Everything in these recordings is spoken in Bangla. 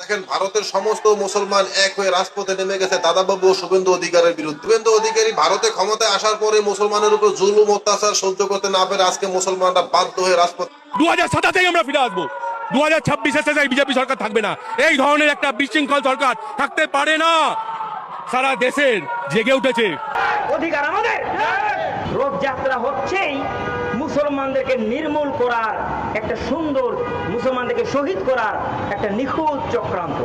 দেখেন ভারতের সমস্ত মুসলমান এক হয়ে রাজপথে নেমে গেছে দাদাবাবু ও শুভেন্দু অধিকারের বিরুদ্ধে। শুভেন্দু অধিকারী ভারতে ক্ষমতায় আসার পরে মুসলমানের উপর জুলুম অত্যাচার সহ্য করতে না পেরে আজকে মুসলমানরা বাধ্য হয়ে রাজপথ। 2027 আমরা ফিরে আসবো, 2026 শেষে বিজেপি সরকার থাকবে না। এই ধরনের একটা বিশৃঙ্খল সরকার থাকতে পারে না। সারা দেশের জেগে উঠেছে অধিকার আমাদের। রথযাত্রা হচ্ছেই মুসলমানদেরকে নির্মূল করার একটা সুন্দর, মুসলমানদেরকে শহীদ করার একটা নিখুঁত চক্রান্ত।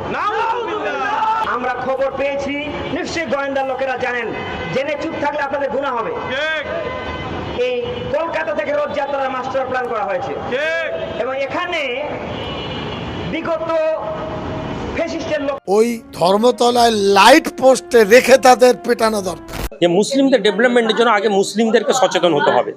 আমরা খবর পেয়েছি, নিশ্চয়ই গোয়েন্দা লোকেরা জানেন, জেনে চুপ থাকলে আপনাদের গুনাহ হবে। এই কলকাতা থেকে রথযাত্রার মাস্টার প্ল্যান করা হয়েছে এবং এখানে বিগত ফ্যাসিস্টের লোক ওই ধর্মতলায় লাইট পোস্টে রেখে তাদের পেটানো দরকার। যে মুসলিমদের ডেভেলপমেন্টের জন্য আগে মুসলিমদেরকে সচেতন হতে হবে।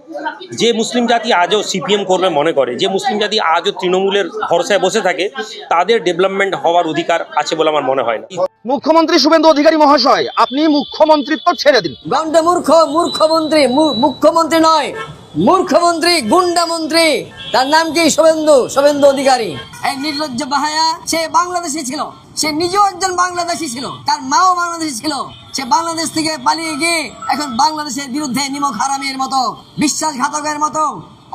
যে মুসলিম জাতি আজও সিপিএম করবে মনে করে, যে মুসলিম জাতি আজও তৃণমূলের ভরসায় বসে থাকে, তাদের ডেভেলপমেন্ট হওয়ার অধিকার আছে বলে আমার মনে হয় না। মুখ্যমন্ত্রী শুভেন্দু অধিকারী মহাশয়, আপনি মুখ্যমন্ত্রিত্ব ছেড়ে দিন। গন্ডা মুখ্যমন্ত্রী, মুখ্যমন্ত্রী নয়, মূর্খমন্ত্রী, গুন্ডা মন্ত্রী। তার নাম কি? শুভেন্দু অধিকারী। এই নির্লজ্জ বাহায়া, সে বাংলাদেশি ছিল, সে নিজেও একজন বাংলাদেশি ছিল, তার মাও বাংলাদেশি ছিল। সে বাংলাদেশ থেকে পালিয়ে গিয়ে এখন বাংলাদেশের বিরুদ্ধে নিমক হারামের মতো, বিশ্বাসঘাতকের মতো,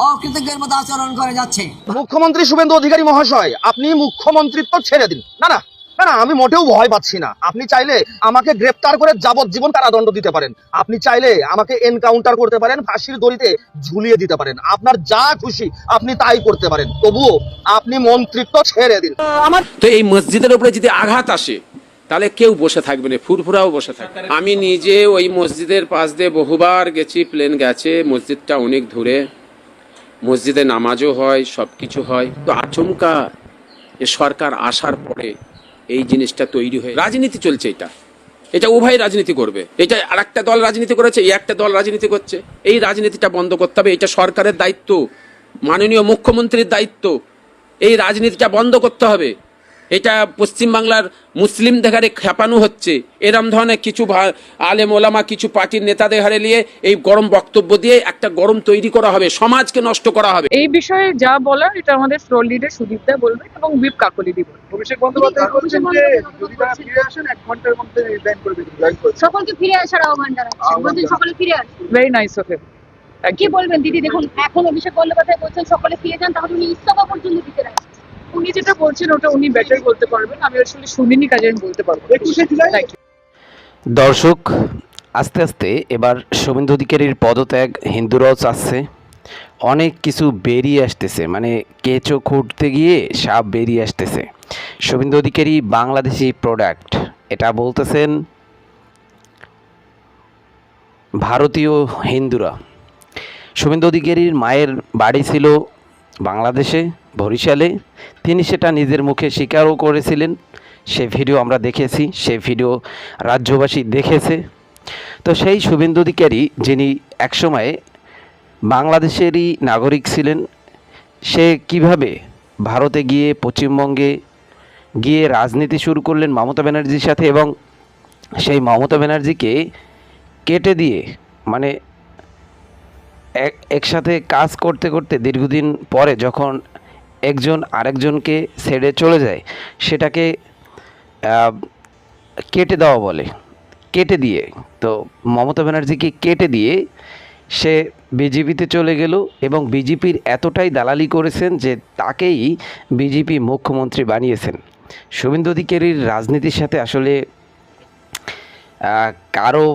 অকৃতজ্ঞের মতো আচরণ করে যাচ্ছে। মুখ্যমন্ত্রী শুভেন্দু অধিকারী মহাশয়, আপনি মুখ্যমন্ত্রিত্ব ছেড়ে দিন। না না না না, আমি মোটেও ভয় পাচ্ছি না। আপনি চাইলে আমাকে গ্রেফতার করে যাবজ্জীবন কারাদণ্ড দিতে পারেন, আপনি চাইলে আমাকে এনকাউন্টার করতে পারেন, ফাঁসির দড়িতে ঝুলিয়ে দিতে পারেন, আপনার যা খুশি আপনি তাই করতে পারেন, তবুও আপনি মন্ত্রিত্ব ছেড়ে দিন। তো এই মসজিদের উপরে যদি আঘাত আসে তাহলে কেউ বসে থাকবে না, ফুরফুরাও বসে থাকবে। আমি নিজে ওই মসজিদের পাশ দিয়ে বহুবার গেছি, প্লেন গেছে, মসজিদটা অনেক দূরে, মসজিদে নামাজও হয়, সবকিছু হয়। তো আচমকা এ সরকার আসার পরে এই জিনিসটা তৈরি হয়ে রাজনীতি চলছে। এটা উভয় রাজনীতি করবে। এটা আর একটা দল রাজনীতি করেছে, এই একটা দল রাজনীতি করছে। এই রাজনীতিটা বন্ধ করতে হবে। এটা সরকারের দায়িত্ব, মাননীয় মুখ্যমন্ত্রীর দায়িত্ব। এই রাজনীতিটা বন্ধ করতে হবে। এটা পশ্চিমবাংলার মুসলিমদের ঘাড়ে খেপানো হচ্ছে। এরম ধরনের কিছু আলেম ওলামা, কিছু পার্টির নেতাদের ঘাড়ে নিয়ে এই গরম বক্তব্য দিয়ে একটা গরম তৈরি করা হবে, সমাজকে নষ্ট করা হবে। এই বিষয়ে যা বলার এটা আমাদের ফ্লোর লিডার সুদীপ দা বলবেন এবং হুইপ কাকলি বলবেন। অভিষেক বন্দ্যোপাধ্যায় বলছেন যে যদি তারা ফিরে আসেন 1 ঘন্টার মধ্যে রিজাইন করে দিবেন। সকলকে ফিরে আসার আহ্বান জানাচ্ছেন, বলছেন সকলে ফিরে আসুন। Very nice of him. কি বলবেন দিদি? দেখুন এখন অভিষেক বন্দ্যোপাধ্যায় বলছেন সকলে ফিরে যান, তাহলে উনি ইস্তফা পর্যন্ত দিতে রাজি। উনি যেটা বলছেন ওটা উনি বেটার বলতে পারবেন, আমি আসলে শুনিনি, কাজে আমি বলতে পারবো। দর্শক, আস্তে আস্তে এবার শুভেন্দু অধিকারীর পদত্যাগ হিন্দুরাও চাচ্ছে। অনেক কিছু বেরিয়ে আসতেছে, মানে কেঁচো খুঁড়তে গিয়ে সাপ বেরিয়ে আসতেছে। শুভেন্দু অধিকারী বাংলাদেশি প্রোডাক্ট, এটা বলতেছেন ভারতীয় হিন্দুরা। শুভেন্দু অধিকারীর মায়ের বাড়ি ছিল বাংলাদেশে, বরিশালে। তিনি সেটা নিজের মুখে স্বীকারও করেছিলেন। সে ভিডিও আমরা দেখেছি, সে ভিডিও রাজ্যবাসী দেখেছে। তো সেই শুভেন্দু অধিকারী, যিনি একসময় বাংলাদেশেরই নাগরিক ছিলেন, সে কিভাবে ভারতে গিয়ে, পশ্চিমবঙ্গে গিয়ে রাজনীতি শুরু করলেন মমতা ব্যানার্জির সাথে, এবং সেই মমতা ব্যানার্জিকে কেটে দিয়ে, মানে একসাথে কাজ করতে করতে দীর্ঘদিন পরে যখন একজন আরেকজনকে ছেড়ে চলে যায়, সেটাকে কেটে দেওয়া বলে। কেটে দিয়ে, তো মমতা ব্যানার্জিকে কেটে দিয়ে সে বিজেপিতে চলে গেল এবং বিজেপির এতটাই দালালি করেছেন যে তাকেই বিজেপি মুখ্যমন্ত্রী বানিয়েছেন। শুভেন্দু অধিকারীর রাজনীতির সাথে আসলে কারো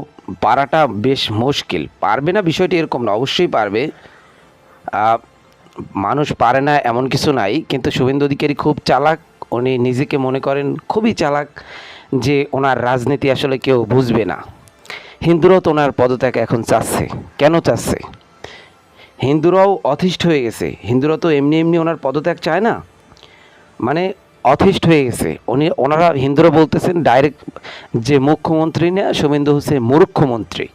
পারাটা বেশ মুশকিল। পারবে না বিষয়টি এরকম না, অবশ্যই পারবে। মানুষ পারে না এমন কিছু নাই, কিন্তু শুভেন্দু অধিকারী খুব চালাক। উনি নিজেকে মনে করেন খুবই চালাক, যে ওনার রাজনীতি আসলে কেউ বুঝবে না। হিন্দুরাও তো ওনার পদত্যাগ এখন চাচ্ছে। কেন চাচ্ছে? হিন্দুরাও অতিষ্ঠ হয়ে গেছে। হিন্দুরা তো এমনি এমনি ওনার পদত্যাগ চায় না, মানে অতিষ্ঠ হয়ে গেছে। ওনারা হিন্দুরা বলতেছেন ডাইরেক্ট যে মুখ্যমন্ত্রী না, শুভেন্দু হচ্ছে মূর্খমন্ত্রী।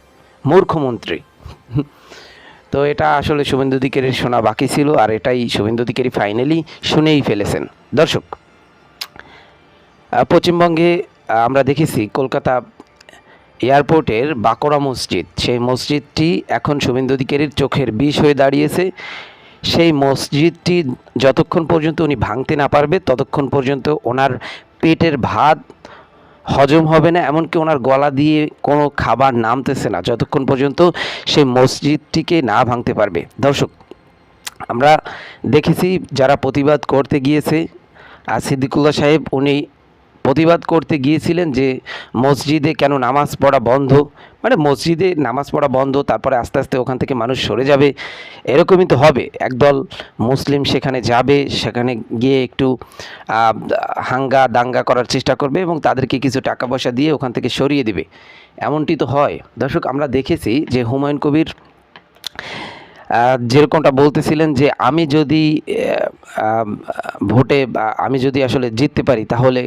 তো এটা আসলে শুভেন্দু অধিকারীর শোনা বাকি ছিল, আর এটাই শুভেন্দু অধিকারী ফাইনালি শুনেই ফেলেছেন। দর্শক, পশ্চিমবঙ্গে আমরা দেখেছি কলকাতা এয়ারপোর্টের বাঁকুড়া মসজিদ, সেই মসজিদটি এখন শুভেন্দু অধিকারীর চোখের বিষ হয়ে দাঁড়িয়েছে। সেই মসজিদটি যতক্ষণ পর্যন্ত উনি ভাঙতে না পারবে ততক্ষণ পর্যন্ত ওনার পেটের ভাত হজম হবে না, এমনকি ওনার গলা দিয়ে কোনো খাবার নামতেছে না যতক্ষণ পর্যন্ত সে মসজিদটিকে না ভাঙতে পারবে। দর্শক, আমরা দেখেছি যারা প্রতিবাদ করতে গিয়েছে, আর সিদ্দিকুল্লাহ সাহেব উনি প্রতিবাদ করতে গিয়েছিলেন যে মসজিদে কেন নামাজ পড়া বন্ধ, মানে মসজিদে নামাজ পড়া বন্ধ, তারপরে আস্তে আস্তে ওখান থেকে মানুষ সরে যাবে, এরকমই তো হবে। একদল মুসলিম সেখানে যাবে, সেখানে গিয়ে একটু হাঙ্গা দাঙ্গা করার চেষ্টা করবে এবং তাদেরকে কিছু টাকা পয়সা দিয়ে ওখান থেকে সরিয়ে দেবে, এমনটি তো হয়। দর্শক, আমরা দেখেছি যে হুমায়ুন কবির যেরকমটা বলতেছিলেন যে আমি যদি ভোটে আমি যদি আসলে জিততে পারি তাহলে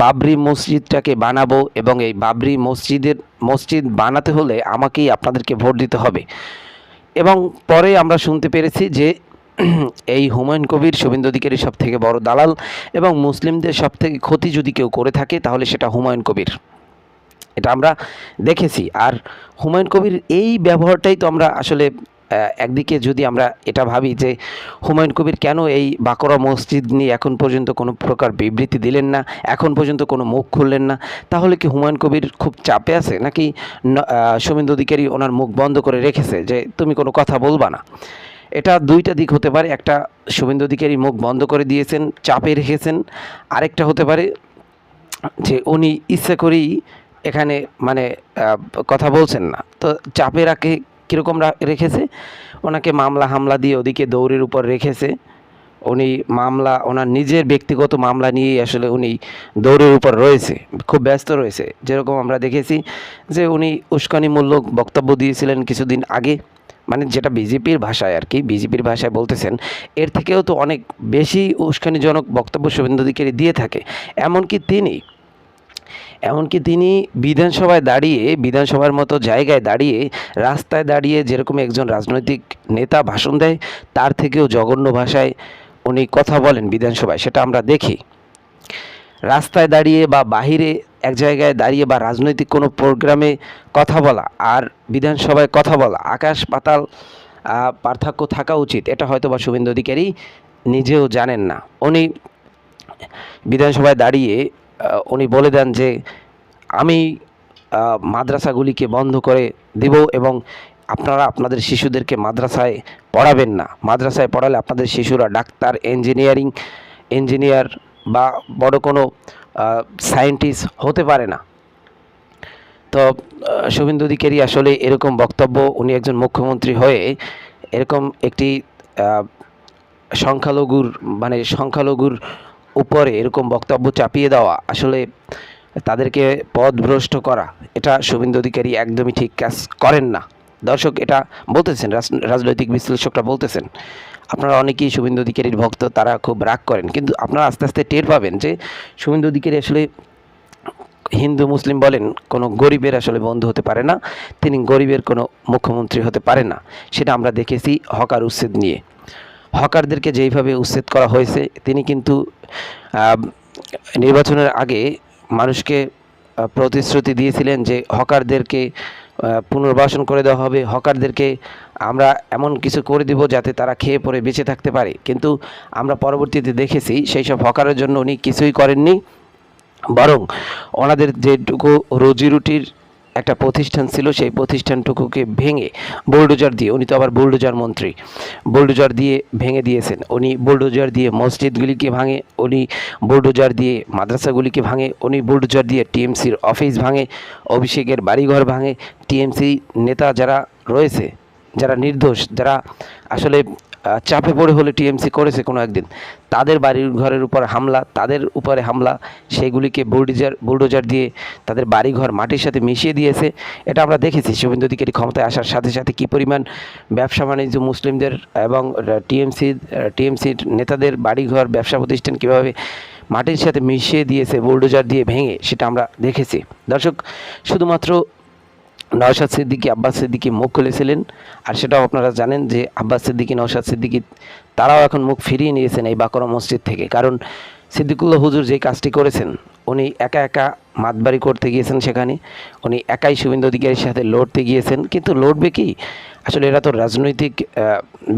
বাবরি মসজিদটাকে বানাবো এবং এই বাবরি মসজিদ বানাতে হলে আমাকেই আপনাদেরকে ভোট দিতে হবে। এবং পরে আমরা শুনতে পেরেছি যে এই হুমায়ুন কবির শুভেন্দু অধিকারীর সব থেকে বড় দালাল এবং মুসলিমদের সব থেকে ক্ষতি যদি কেউ করে থাকে তাহলে সেটা হুমায়ুন কবির, এটা আমরা দেখেছি। আর হুমায়ুন কবির এই ব্যবহারটাই তো আমরা আসলে একদিকে যদি আমরা এটা ভাবি যে হুমায়ুন কবির কেন এই বাকরা মসজিদ নিয়ে এখন পর্যন্ত কোনো প্রকার বিবৃতি দিলেন না, এখন পর্যন্ত কোনো মুখ খুললেন না, তাহলে কি হুমায়ুন কবির খুব চাপে আছে, নাকি শুভেন্দু অধিকারী ওনার মুখ বন্ধ করে রেখেছে যে তুমি কোনো কথা বলবা না? এটা দুইটা দিক হতে পারে। একটা, শুভেন্দু অধিকারী মুখ বন্ধ করে দিয়েছেন, চাপে রেখেছেন। আরেকটা হতে পারে যে উনি ইচ্ছা করেই এখানে মানে কথা বলছেন না। তো চাপে রাখে কীরকম রেখেছে, ওনাকে মামলা হামলা দিয়ে ওদিকে দৌড়ের উপর রেখেছে। উনি মামলা, ওনার নিজের ব্যক্তিগত মামলা নিয়েই আসলে উনি দৌড়ের উপর রয়েছে, খুব ব্যস্ত রয়েছে। যেরকম আমরা দেখেছি যে উনি উস্কানিমূলক বক্তব্য দিয়েছিলেন কিছুদিন আগে, মানে যেটা বিজেপির ভাষায় আর কি, বিজেপির ভাষায় বলতেছেন, এর থেকেও তো অনেক বেশি উস্কানিজনক বক্তব্য শুভেন্দু অধিকারী দিয়ে থাকে। এমনকি তিনি বিধানসভায় দাঁড়িয়ে, বিধানসভার মতো জায়গায় দাঁড়িয়ে, রাস্তায় দাঁড়িয়ে যেরকম একজন রাজনৈতিক নেতা ভাষণ দেয় তার থেকেও জঘন্য ভাষায় উনি কথা বলেন বিধানসভায়, সেটা আমরা দেখি। রাস্তায় দাঁড়িয়ে বা বাহিরে এক জায়গায় দাঁড়িয়ে বা রাজনৈতিক কোনো প্রোগ্রামে কথা বলা আর বিধানসভায় কথা বলা, আকাশ পাতাল পার্থক্য থাকা উচিত। এটা হয়তো বা শুভেন্দু অধিকারী নিজেও জানেন না। উনি বিধানসভায় দাঁড়িয়ে উনি বলে দেন যে আমি মাদ্রাসাগুলিকে বন্ধ করে দিব এবং আপনারা আপনাদের শিশুদেরকে মাদ্রাসায় পড়াবেন না, মাদ্রাসায় পড়ালে আপনাদের শিশুরা ডাক্তার, ইঞ্জিনিয়ার বা বড় কোনো সায়েন্টিস্ট হতে পারে না। তো শুভেন্দু অধিকারী আসলে এরকম বক্তব্য, উনি একজন মুখ্যমন্ত্রী হয়ে এরকম একটি সংখ্যালঘুর উপরে এরকম বক্তব্য চাপিয়ে দেওয়া, আসলে তাদেরকে পথভ্রষ্ট করা, এটা শুভেন্দু অধিকারী একদমই ঠিক কাজ করেন না। দর্শক, এটা বলতেছেন রাজনৈতিক বিশ্লেষকরা বলতেছেন। আপনারা অনেকেই শুভেন্দু অধিকারীর ভক্ত, তারা খুব রাগ করেন, কিন্তু আপনারা আস্তে আস্তে টের পাবেন যে শুভেন্দু অধিকারী আসলে হিন্দু মুসলিম বলেন কোনো গরিবের আসলে বন্ধু হতে পারে না, তিনি গরিবের কোনো মুখ্যমন্ত্রী হতে পারে না। সেটা আমরা দেখেছি হকার উচ্ছেদ নিয়ে। হকারদেরকে যেইভাবে উচ্ছেদ করা হয়েছে, তিনি কিন্তু নির্বাচনের আগে মানুষকে প্রতিশ্রুতি দিয়েছিলেন যে হকারদেরকে পুনর্বাসন করে দেওয়া হবে, হকারদেরকে আমরা এমন কিছু করে দিব যাতে তারা খেয়ে পরে বেঁচে থাকতে পারে। কিন্তু আমরা পরবর্তীতে দেখেছি সেই সব হকারের জন্য উনি কিছুই করেননি, বরং ওনাদের যেটুকু রুজিরুটির একটা প্রতিষ্ঠান ছিল সেই প্রতিষ্ঠানটুকুকে ভেঙে বুলডোজার দিয়ে, উনি তো আবার বুলডোজার মন্ত্রী, বুলডোজার দিয়ে ভেঙে দিয়েছেন। উনি বুলডোজার দিয়ে মসজিদগুলিকে ভাঙে, উনি বুলডোজার দিয়ে মাদ্রাসাগুলিকে ভাঙে, উনি বুলডোজার দিয়ে টিএমসির অফিস ভাঙে, অভিষেকের বাড়িঘর ভাঙে। টিএমসি নেতা যারা রয়েছে, যারা নির্দোষ, যারা আসলে চাপে পড়ে হলে টিএমসি করেছে কোনো একদিন, তাদের বাড়ির ঘরের উপর হামলা, তাদের উপরে হামলা, সেগুলিকে বুলডোজার দিয়ে তাদের বাড়িঘর মাটির সাথে মিশিয়ে দিয়েছে। এটা আমরা দেখেছি শুভেন্দু অধিকারী ক্ষমতায় আসার সাথে সাথে কী পরিমাণ ব্যবসা বাণিজ্য মুসলিমদের এবং টিএমসির নেতাদের বাড়িঘর, ব্যবসা প্রতিষ্ঠান কীভাবে মাটির সাথে মিশিয়ে দিয়েছে বুলডোজার দিয়ে ভেঙে, সেটা আমরা দেখেছি। দর্শক, শুধুমাত্র নওশাদ সিদ্দিকী, আব্বাস সিদ্দিকী মুখ খুলেছিলেন, আর সেটাও আপনারা জানেন যে আব্বাস সিদ্দিকী, নওশাদ সিদ্দিকী তারাও এখন মুখ ফিরিয়ে নিয়েছেন এই বাকরা মসজিদ থেকে। কারণ সিদ্দিকুল্লাহ হুজুর যে কাজটি করেছেন, উনি একা একা মাতবাড়ি করতে গিয়েছেন, সেখানে উনি একাই শুভেন্দু অধিকারীর সাথে লড়তে গিয়েছেন। কিন্তু লড়বে কি, আসলে এরা তো রাজনৈতিক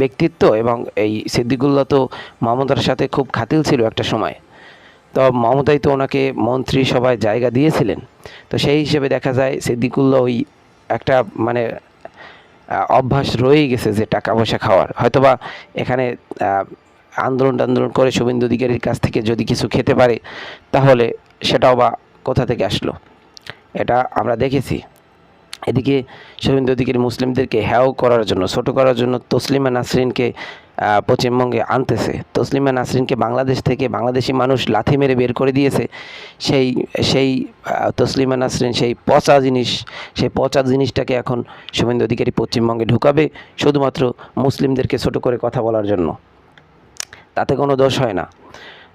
ব্যক্তিত্ব এবং এই সিদ্দিকুল্লাহ তো মমতার সাথে খুব খাতিল ছিল একটা সময়। তো মমতাই তো ওনাকে মন্ত্রিসভায় জায়গা দিয়েছিলেন। তো সেই হিসেবে দেখা যায় সিদ্দিকুল্লাহ ওই একটা মানে অভ্যাস রয়েই গেছে যে টাকা পয়সা খাওয়ার। হয়তোবা এখানে আন্দোলন করে শুভেন্দু অধিকারীর কাছ থেকে যদি কিছু খেতে পারে তাহলে সেটাও বা কোথা থেকে আসলো, এটা আমরা দেখেছি। এদিকে শুভেন্দু অধিকারী মুসলিমদেরকে হ্যাও করার জন্য, ছোট করার জন্য তসলিমা নাসরিনকে পশ্চিমবঙ্গে আনতেছে। তসলিমা নাসরিনকে বাংলাদেশ থেকে বাংলাদেশি মানুষ লাথি মেরে বের করে দিয়েছে। সেই তসলিমা নাসরিন সেই পচা জিনিসটাকে এখন শুভেন্দু অধিকারী পশ্চিমবঙ্গে ঢুকাবে শুধুমাত্র মুসলিমদেরকে ছোট করে কথা বলার জন্য। তাতে কোনো দোষ হয় না।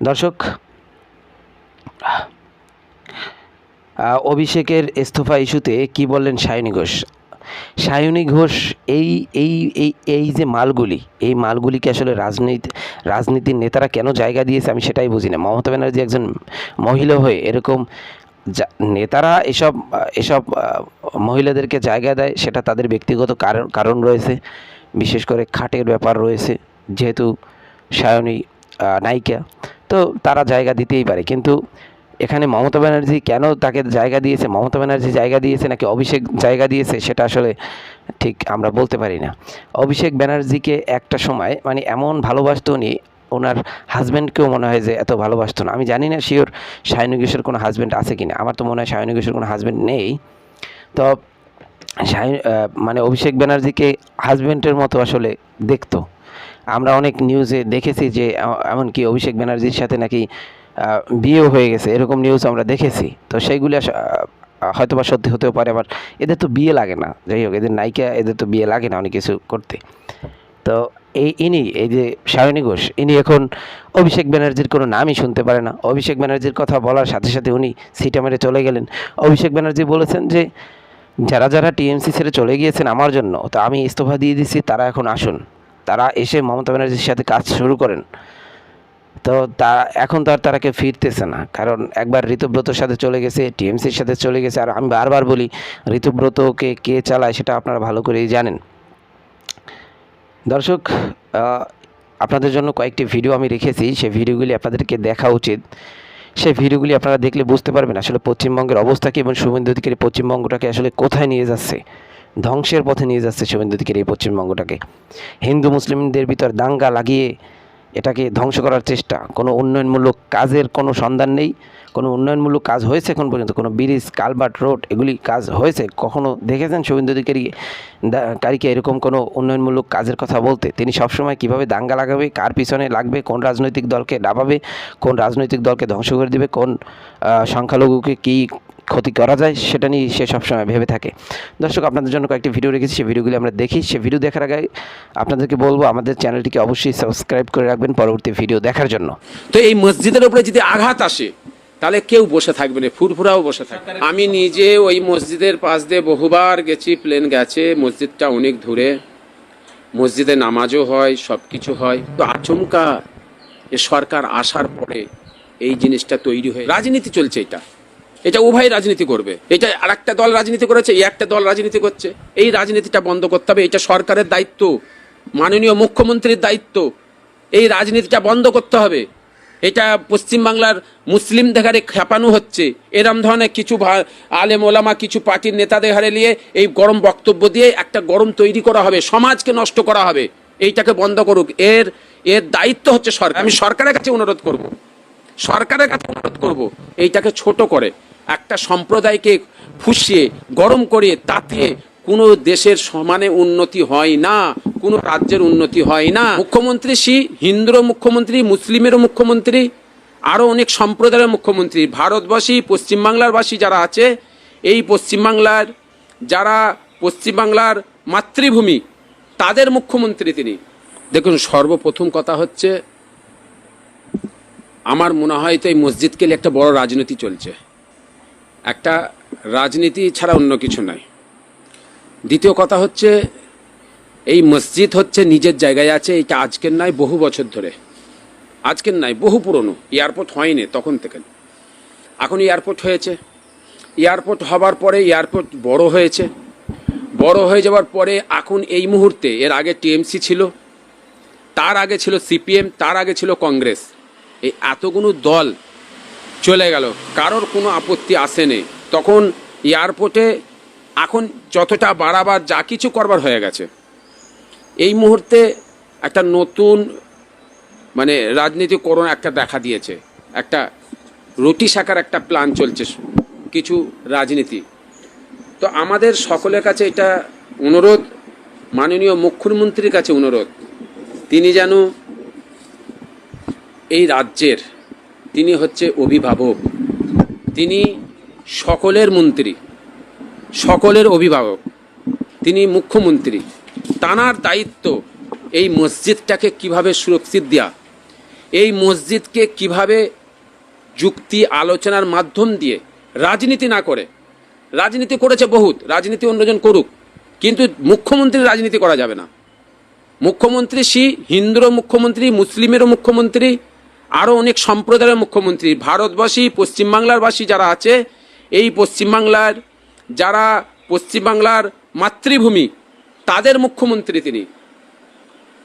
দর্শক, অভিষেকের ইস্তফা ইস্যুতে কি বললেন সায়নী ঘোষ? সায়নী ঘোষ এই যে মালগুলিকে আসলে রাজনীতির নেতারা কেন জায়গা দিয়েছে আমি সেটাই বুঝি না। মমতা ব্যানার্জি একজন মহিলা হয়ে এরকম নেতারা এসব মহিলাদেরকে জায়গা দেয়, সেটা তাদের ব্যক্তিগত কারণ রয়েছে, বিশেষ করে খাটের ব্যাপার রয়েছে। যেহেতু সায়নী নায়িকা, তো তারা জায়গা দিতেই পারে। কিন্তু এখানে মমতা ব্যানার্জি কেন তাকে জায়গা দিয়েছে, মমতা ব্যানার্জি জায়গা দিয়েছে নাকি অভিষেক জায়গা দিয়েছে, সেটা আসলে ঠিক আমরা বলতে পারি না। অভিষেক ব্যানার্জিকে একটা সময় মানে এমন ভালোবাসতো উনি, ওনার হাজব্যান্ডকেও মনে হয় যে এত ভালোবাসতো না। আমি জানি না শিওর সায়নী ঘোষের কোনো হাজব্যান্ড আছে কিনা, আমার তো মনে হয় সায়নী ঘোষের কোনো হাজব্যান্ড নেই। তো মানে অভিষেক ব্যানার্জিকে হাজব্যান্ডের মতো আসলে দেখতো। আমরা অনেক নিউজে দেখেছি যে এমনকি অভিষেক ব্যানার্জির সাথে নাকি বিয়েও হয়ে গেছে, এরকম নিউজ আমরা দেখেছি। তো সেইগুলি হয়তো বা সত্যি হতেও পারে, আবার এদের তো বিয়ে লাগে না। যাই হোক, এদের নায়িকা, এদের তো বিয়ে লাগে না অনেক কিছু করতে। তো এই যে সায়নী ঘোষ, ইনি এখন অভিষেক ব্যানার্জির কোনো নামই শুনতে পারে না। অভিষেক ব্যানার্জির কথা বলার সাথে সাথে উনি সিটা মেরে চলে গেলেন। অভিষেক ব্যানার্জি বলেছেন যে যারা টিএমসি ছেড়ে চলে গিয়েছেন আমার জন্য, তো আমি ইস্তফা দিয়ে দিচ্ছি, তারা এখন আসুন, তারা এসে মমতা ব্যানার্জির সাথে কাজ শুরু করেন। তো এখন তো আর তারা কেউ ফিরতেছে না, কারণ একবার ঋতুব্রতর সাথে চলে গেছে, টিএমসির সাথে চলে গেছে। আর আমি বারবার বলি, ঋতুব্রতকে কে চালায় সেটা আপনারা ভালো করেই জানেন। দর্শক, আপনাদের জন্য কয়েকটি ভিডিও আমি রেখেছি, সেই ভিডিওগুলি আপনাদেরকে দেখা উচিত। সেই ভিডিওগুলি আপনারা দেখলে বুঝতে পারবেন আসলে পশ্চিমবঙ্গের অবস্থা কী এবং শুভেন্দু অধিকারী পশ্চিমবঙ্গটাকে আসলে কোথায় নিয়ে যাচ্ছে, ধ্বংসের পথে নিয়ে যাচ্ছে শুভেন্দু অধিকারী এই পশ্চিমবঙ্গটাকে। হিন্দু মুসলিমদের ভিতর দাঙ্গা লাগিয়ে এটাকে ধ্বংস করার চেষ্টা, কোনো উন্নয়নমূলক কাজের কোনো সন্ধান নেই। কোনো উন্নয়নমূলক কাজ হয়েছে এখন পর্যন্ত? কোনো ব্রিজ, কালভার্ট, রোড এগুলি কাজ হয়েছে? কখনো দেখেছেন শুভেন্দু অধিকারীকে এরকম কোনো উন্নয়নমূলক কাজের কথা বলতে? তিনি সবসময় কীভাবে দাঙ্গা লাগাবে, কার পিছনে লাগবে, কোন রাজনৈতিক দলকে ডাবাবে, কোন রাজনৈতিক দলকে ধ্বংস করে দেবে, কোন সংখ্যালঘুকে কী ক্ষতি করা যায়, সেটা নিয়ে সে সবসময় ভেবে থাকে। দর্শক, আপনাদের জন্য কয়েকটি ভিডিও রেখেছি, সেই ভিডিওগুলি আমরা দেখি। সেই ভিডিও দেখার আগে আপনাদেরকে বলবো আমাদের চ্যানেলটিকে অবশ্যই সাবস্ক্রাইব করে রাখবেন পরবর্তী ভিডিও দেখার জন্য। তো এই মসজিদের উপরে যদি আঘাত আসে তাহলে কেউ বসে থাকবে না, ফুরফুরাও বসে থাকবে। আমি নিজে ওই মসজিদের পাশ দিয়ে বহুবার গেছি, প্লেন গেছে, মসজিদটা অনেক দূরে, মসজিদে নামাজও হয়, সব কিছু হয়। তো আচমকা এ সরকার আসার পরে এই জিনিসটা তৈরি হয়ে রাজনীতি চলছে। এটা উভয় রাজনীতি করবে। এটা আর একটা দল রাজনীতি করেছে, একটা দল রাজনীতি করছে। এই রাজনীতিটা বন্ধ করতে হবে। এটা সরকারের দায়িত্ব, মাননীয় মুখ্যমন্ত্রীর দায়িত্ব। এই রাজনীতিটা বন্ধ করতে হবে। এটা পশ্চিমবাংলার মুসলিমদের ঘাড়ে খেপানো হচ্ছে। এরম ধরনের কিছু আলেম ওলামা, কিছু পার্টির নেতাদের ঘাড়ে নিয়ে এই গরম বক্তব্য দিয়ে একটা গরম তৈরি করা হবে, সমাজকে নষ্ট করা হবে। এইটাকে বন্ধ করুক। এর দায়িত্ব হচ্ছে সরকার। আমি সরকারের কাছে অনুরোধ করব, এইটাকে ছোট করে একটা সম্প্রদায়কে ফুসিয়ে গরম করে তাতিয়ে কোনো দেশের সমানে উন্নতি হয় না, কোনো রাজ্যের উন্নতি হয় না। মুখ্যমন্ত্রী হিন্দুরও মুখ্যমন্ত্রী, মুসলিমেরও মুখ্যমন্ত্রী, আরো অনেক সম্প্রদায়ের মুখ্যমন্ত্রী। ভারতবাসী, পশ্চিমবাংলার বাসী যারা আছে, এই পশ্চিমবাংলার মাতৃভূমি, তাদের মুখ্যমন্ত্রী তিনি। দেখুন, সর্বপ্রথম কথা হচ্ছে, আমার মনে হয় তো এই মসজিদকে নিয়ে একটা বড় রাজনীতি চলছে। একটা রাজনীতি ছাড়া অন্য কিছু নাই। দ্বিতীয় কথা হচ্ছে, এই মসজিদ হচ্ছে নিজের জায়গায় আছে। এটা আজকের নয়, বহু বছর ধরে, আজকের নয়, বহু পুরনো। এয়ারপোর্ট হয়নি তখন থেকে, এখন এয়ারপোর্ট হয়েছে। এয়ারপোর্ট হবার পরে এয়ারপোর্ট বড় হয়েছে। বড় হয়ে যাওয়ার পরে এখন এই মুহূর্তে, এর আগে টিএমসি ছিল, তার আগে ছিল সিপিএম, তার আগে ছিল কংগ্রেস। এই এতগুলো দল চলে গেল, কারোর কোনো আপত্তি আসেনি। তখন এয়ারপোর্টে এখন যতটা বাড়াবার যা কিছু করবার হয়ে গেছে। এই মুহূর্তে একটা নতুন মানে রাজনীতি করোনা একটা দেখা দিয়েছে, একটা রুটি শাখার একটা প্ল্যান চলছে কিছু রাজনীতি। তো আমাদের সকলের কাছে এটা অনুরোধ, মাননীয় মুখ্যমন্ত্রীর কাছে অনুরোধ, তিনি যেন এই রাজ্যের, তিনি হচ্ছে অভিভাবক, তিনি সকলের মন্ত্রী, সকলের অভিভাবক, তিনি মুখ্যমন্ত্রী। তানার দায়িত্ব এই মসজিদটাকে কিভাবে সুরক্ষিত দেয়া, এই মসজিদকে কিভাবে যুক্তি আলোচনার মাধ্যম দিয়ে রাজনীতি না করে, রাজনীতি করেছে বহুত, রাজনীতি অন্যজন করুক, কিন্তু মুখ্যমন্ত্রীর রাজনীতি করা যাবে না। মুখ্যমন্ত্রী হিন্দুরও মুখ্যমন্ত্রী, মুসলিমেরও মুখ্যমন্ত্রী, আরও অনেক সম্প্রদায়ের মুখ্যমন্ত্রী। ভারতবাসী, পশ্চিমবাংলারবাসী যারা আছে, এই পশ্চিমবাংলার যারা পশ্চিমবাংলার মাতৃভূমি, তাদের মুখ্যমন্ত্রী তিনি।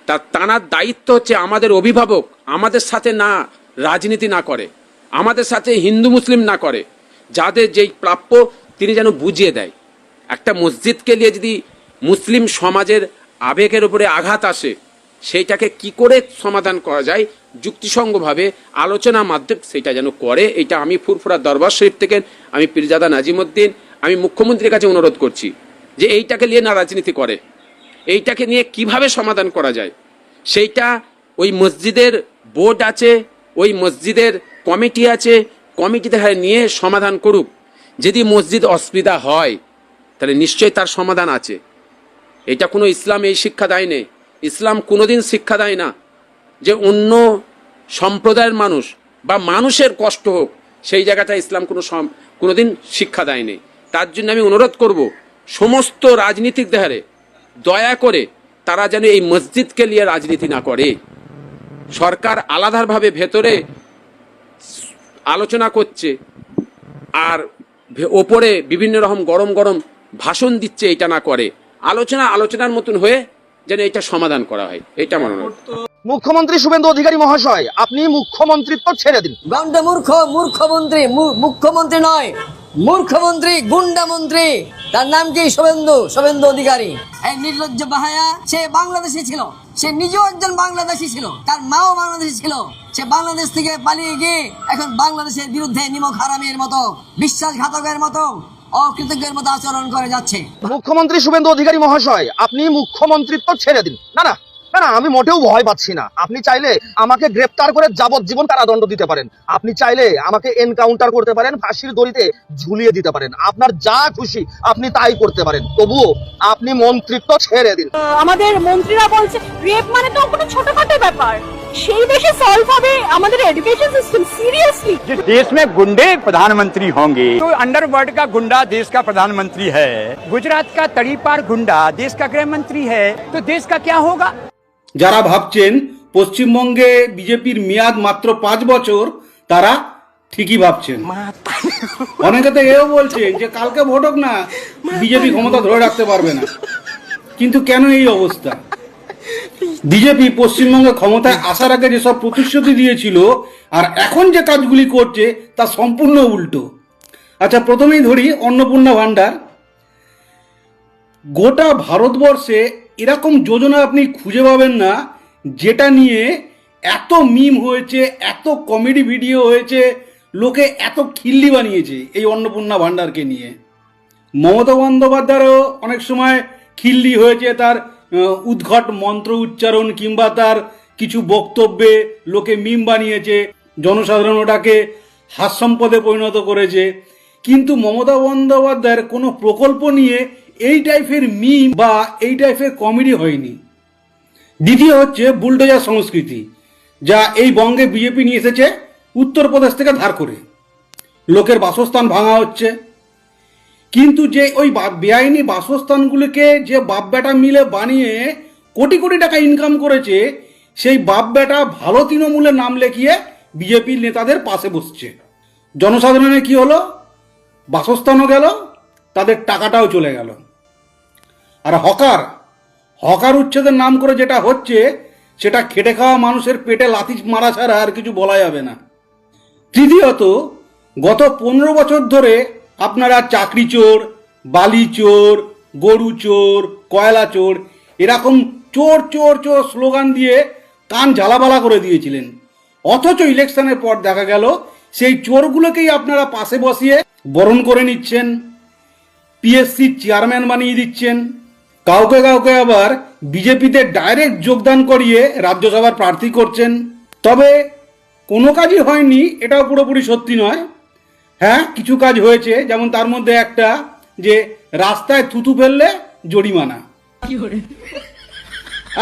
তাঁর দায়িত্ব হচ্ছে আমাদের অভিভাবক, আমাদের সাথে না রাজনীতি না করে, আমাদের সাথে হিন্দু মুসলিম না করে, যাদের যেই প্রাপ্য তিনি যেন বুঝিয়ে দেয়। একটা মসজিদকে নিয়ে যদি মুসলিম সমাজের আবেগের উপরে আঘাত আসে, সেইটাকে কি করে সমাধান করা যায় যুক্তিসঙ্গতভাবে আলোচনার মাধ্যমে সেইটা যেন করে। এটা আমি ফুরফুরা দরবার শরীফ থেকে আমি পীরজাদা নাজিমউদ্দিন, আমি মুখ্যমন্ত্রীর কাছে অনুরোধ করছি যে এইটাকে নিয়ে না রাজনীতি করে, এইটাকে নিয়ে কিভাবে সমাধান করা যায় সেইটা ওই মসজিদের বোর্ড আছে, ওই মসজিদের কমিটি আছে, কমিটিতে নিয়ে সমাধান করুক। যদি মসজিদ অসুবিধা হয় তাহলে নিশ্চয়ই তার সমাধান আছে। এটা কোনো ইসলাম এই শিক্ষা দেয়নি। ইসলাম কোনোদিন শিক্ষা দেয় না যে অন্য সম্প্রদায়ের মানুষ বা মানুষের কষ্ট হোক, সেই জায়গাটা ইসলাম কোনোদিন শিক্ষা দেয়নি। তার জন্য আমি অনুরোধ করব সমস্ত রাজনীতিকদের দয়া করে তারা যেন এই মসজিদকে নিয়ে রাজনীতি না করে। সরকার আলাদাভাবে ভেতরে আলোচনা করছে আর ওপরে বিভিন্ন রকম গরম গরম ভাষণ দিচ্ছে, এটা না করে আলোচনার মতন হয়ে যেন এটা সমাধান করা হয়, এটা আমার অনুরোধ। মুখ্যমন্ত্রী শুভেন্দু অধিকারী মহাশয়, আপনি মুখ্যমন্ত্রিত্ব ছেড়ে দিন। গন্ড মূর্খমন্ত্রী, মুখ্যমন্ত্রী নয়, মূর্খমন্ত্রী, গুন্ডা মন্ত্রী। তার নাম কি? শুভেন্দু অধিকারী। এই নির্লজ্জ বাহায়া, সে বাংলাদেশি ছিল, সে নিজেও একজন বাংলাদেশি ছিল, তার মাও বাংলাদেশি ছিল। সে বাংলাদেশ থেকে পালিয়ে গিয়ে এখন বাংলাদেশের বিরুদ্ধে নিমক হারামের মতো, বিশ্বাসঘাতকের মতো, অকৃতজ্ঞের মতো আচরণ করে যাচ্ছে। মুখ্যমন্ত্রী শুভেন্দু অধিকারী মহাশয়, আপনি মুখ্যমন্ত্রিত্ব ছেড়ে দিন। না না না না, আমি মোটেও ভয় পাচ্ছি না। আপনি চাইলে আমাকে গ্রেপ্তার করে যাবজ্জীবন কারাদণ্ড দিতে পারেন, আপনি চাইলে আমাকে এনকাউন্টার করতে পারেন, ফাঁসির দড়িতে ঝুলিয়ে দিতে পারেন, আপনার যা খুশি আপনি তাই করতে পারেন, তবুও আপনি মন্ত্রিত্ব ছেড়ে দিন। আমাদের মন্ত্রীরা বলছে রেপ মানে তো কোনো ছোটখাটো ব্যাপার, সেই দেশে সলভ হবে আমাদের এডুকেশন সিস্টেম। সিরিয়াসলি, जिस देश में गुंडे प्रधानमंत्री होंगे तो अंडरवर्ल्ड का गुंडा देश का प्रधानमंत्री है, गुजरात का तड़ीपार गुंडा देश का गृह मंत्री है, तो देश का क्या होगा? যারা ভাবছেন পশ্চিমবঙ্গে বিজেপির মেয়াদ মাত্র 5 বছর, তারা ঠিকই ভাবছেন। অনেকে তো এও বলছে যে কালকে ভোট হোক না, বিজেপি ক্ষমতা ধরে রাখতে পারবে না। কিন্তু কেন এই অবস্থা? বিজেপি পশ্চিমবঙ্গে ক্ষমতায় আসার আগে যেসব প্রতিশ্রুতি দিয়েছিল আর এখন যে কাজগুলি করছে তা সম্পূর্ণ উল্টো। আচ্ছা, প্রথমেই ধরি অন্নপূর্ণা ভান্ডার। গোটা ভারতবর্ষে এরকম যোজনা আপনি খুঁজে পাবেন না যেটা নিয়ে এত মিম হয়েছে, এত কমেডি ভিডিও হয়েছে, লোকে এত খিল্লি বানিয়েছে এই অন্নপূর্ণা ভান্ডারকে নিয়ে। মমতা বন্দ্যোপাধ্যায়েরও অনেক সময় খিল্লি হয়েছে তার উদ্ঘট মন্ত্র উচ্চারণ কিংবা তার কিছু বক্তব্যে লোকে মিম বানিয়েছে, জনসাধারণ ওটাকে হাস্যম্পদে পরিণত করেছে। কিন্তু মমতা বন্দ্যোপাধ্যায়ের কোনো প্রকল্প নিয়ে এই টাইপের মিম বা এই টাইপের কমেডি হয়নি। দ্বিতীয় হচ্ছে বুলডোজার সংস্কৃতি, যা এই বঙ্গে বিজেপি নিয়ে এসেছে উত্তরপ্রদেশ থেকে ধার করে। লোকের বাসস্থান ভাঙা হচ্ছে, কিন্তু যে ওই বেআইনি বাসস্থানগুলিকে যে বাপ বেটা মিলে বানিয়ে কোটি কোটি টাকা ইনকাম করেছে, সেই বাপ বেটা ভালো তৃণমূলের নাম লেখিয়ে বিজেপির নেতাদের পাশে বসছে। জনসাধারণের কি হলো? বাসস্থানও গেল, তাদের টাকাটাও চলে গেল। আর হকার উচ্ছেদের নাম করে যেটা হচ্ছে, সেটা খেটে খাওয়া মানুষের পেটে লাথি মারা ছাড়া আর কিছু বলা যাবে না। তৃতীয়ত, গত 15 বছর ধরে আপনারা চাকরি চোর, বালি চোর, গরু চোর, কয়লা চোর এরকম চোর চোর চোর স্লোগান দিয়ে কান ঝালাপালা করে দিয়েছিলেন। অথচ ইলেকশনের পর দেখা গেল সেই চোরগুলোকেই আপনারা পাশে বসিয়ে বরণ করে নিচ্ছেন, পিএসসির চেয়ারম্যান বানিয়ে দিচ্ছেন, কাউকে কাউকে আবার বিজেপিতে ডাইরেক্ট যোগদান করিয়ে রাজ্যসভার প্রার্থী করছেন। তবে কোনো কাজই হয়নি এটাও পুরোপুরি সত্যি নয়। হ্যাঁ, কিছু কাজ হয়েছে, যেমন তার মধ্যে একটা যে রাস্তায় থুতু ফেললে জরিমানা।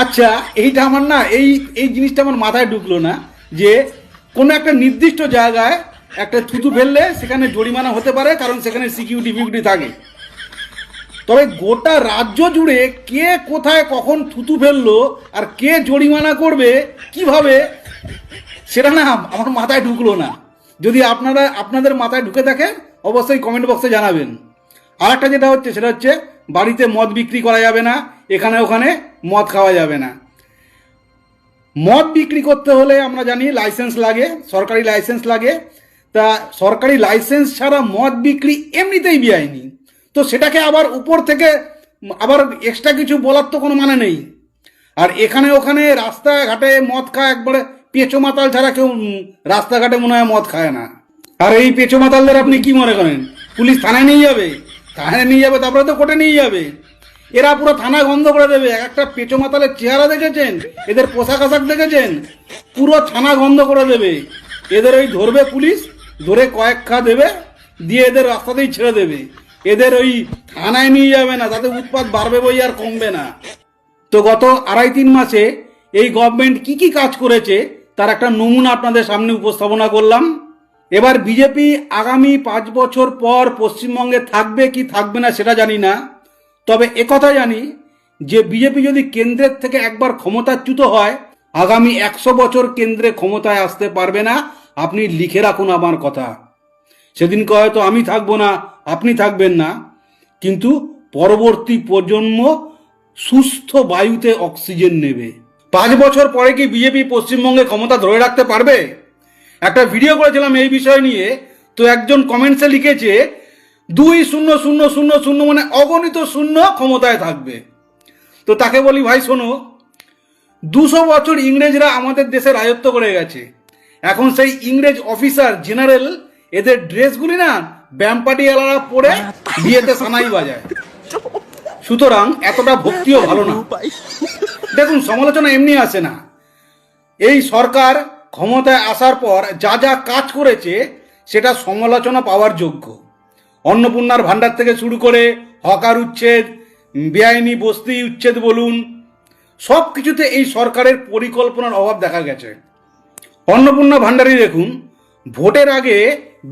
আচ্ছা, এইটা আমার না এই জিনিসটা আমার মাথায় ঢুকলো না যে কোনো একটা নির্দিষ্ট জায়গায় একটা থুতু ফেললে সেখানে জরিমানা হতে পারে, কারণ সেখানে সিকিউরিটি থাকে। তবে গোটা রাজ্য জুড়ে কে কোথায় কখন থুতু ফেললো আর কে জরিমানা করবে কিভাবে, সেটা না আমার মাথায় ঢুকলো না। যদি আপনাদের মাথায় ঢুকে থাকে অবশ্যই কমেন্ট বক্সে জানাবেন। আর একটা যেটা হচ্ছে সেটা হচ্ছে বাড়িতে মদ বিক্রি করা যাবে না, এখানে ওখানে মদ খাওয়া যাবে না। মদ বিক্রি করতে হলে আমরা জানি লাইসেন্স লাগে, সরকারি লাইসেন্স লাগে। তা সরকারি লাইসেন্স ছাড়া মদ বিক্রি এমনিতেই বেআইনি, তো সেটাকে আবার উপর থেকে আবার এক্সট্রা কিছু বলার তো কোনো মানে নেই। আর এখানে ওখানে রাস্তাঘাটে মদ খায় একবারে পেঁচো মাতাল ছাড়া কেউ রাস্তাঘাটে মনে হয় মদ খায় না। আর এই পেঁচো মাতালদের আপনি কি মনে করেন পুলিশ থানায় নিয়ে যাবে? থানায় নিয়ে যাবে, তারপরে তো কোর্টে নিয়ে যাবে। এরা পুরো থানা বন্ধ করে দেবে। একটা পেঁচো মাতালের চেহারা দেখেছেন, এদের পোশাক আশাক দেখেছেন, পুরো থানা বন্ধ করে দেবে। এদের ওই ধরবে পুলিশ, ধরে কয়েক খা দেবে, দিয়ে এদের রাস্তাতেই ছেড়ে দেবে। এদের ওই থানায় নিয়ে যাবে না, তাতে উৎপাত বাড়বে বই আর কমবে না। তো গত 2.5-3 মাসে এই গভর্নমেন্ট কি কি কাজ করেছে তার একটা নমুনা আপনাদের সামনে উপস্থাপনা করলাম। এবার বিজেপি আগামী 5 বছর পর পশ্চিমবঙ্গে থাকবে কি থাকবে না সেটা জানি না, তবে একথা জানি যে বিজেপি যদি কেন্দ্রের থেকে একবার ক্ষমতাচ্যুত হয়, আগামী 100 বছর কেন্দ্রে ক্ষমতায় আসতে পারবে না। আপনি লিখে রাখুন আমার কথা। সেদিনকে হয়তো আমি থাকবো না, আপনি থাকবেন না, কিন্তু পরবর্তী প্রজন্ম সুস্থ বায়ুতে অক্সিজেন নেবে। 5 বছর পরে কি বিজেপি পশ্চিমবঙ্গে ক্ষমতা ধরে রাখতে পারবে? একটা ভিডিও করেছিলাম এই বিষয় নিয়ে, তো একজন কমেন্টসে লিখেছে 2000 মানে অগণিত শূন্য ক্ষমতায় থাকবে। তো তাকে বলি, ভাই শোনো, 200 বছর ইংরেজরা আমাদের দেশে রাজত্ব করে গেছে। এখন সেই ইংরেজ অফিসার জেনারেল এদের ড্রেসগুলি না ব্যাম্পাটিওয়ালারা পরে বিয়েতে সানাই বাজায়। সুতরাং এতটা ভক্তিও ভালো না। দেখুন, সমালোচনা এমনি আসে না। এই সরকার ক্ষমতায় আসার পর যা যা কাজ করেছে সেটা সমালোচনা পাওয়ার যোগ্য। অন্নপূর্ণার ভাণ্ডার থেকে শুরু করে হকার উচ্ছেদ, বেআইনি বস্তি উচ্ছেদ বলুন, সব কিছুতে এই সরকারের পরিকল্পনার অভাব দেখা গেছে। অন্নপূর্ণা ভাণ্ডারই দেখুন, ভোটের আগে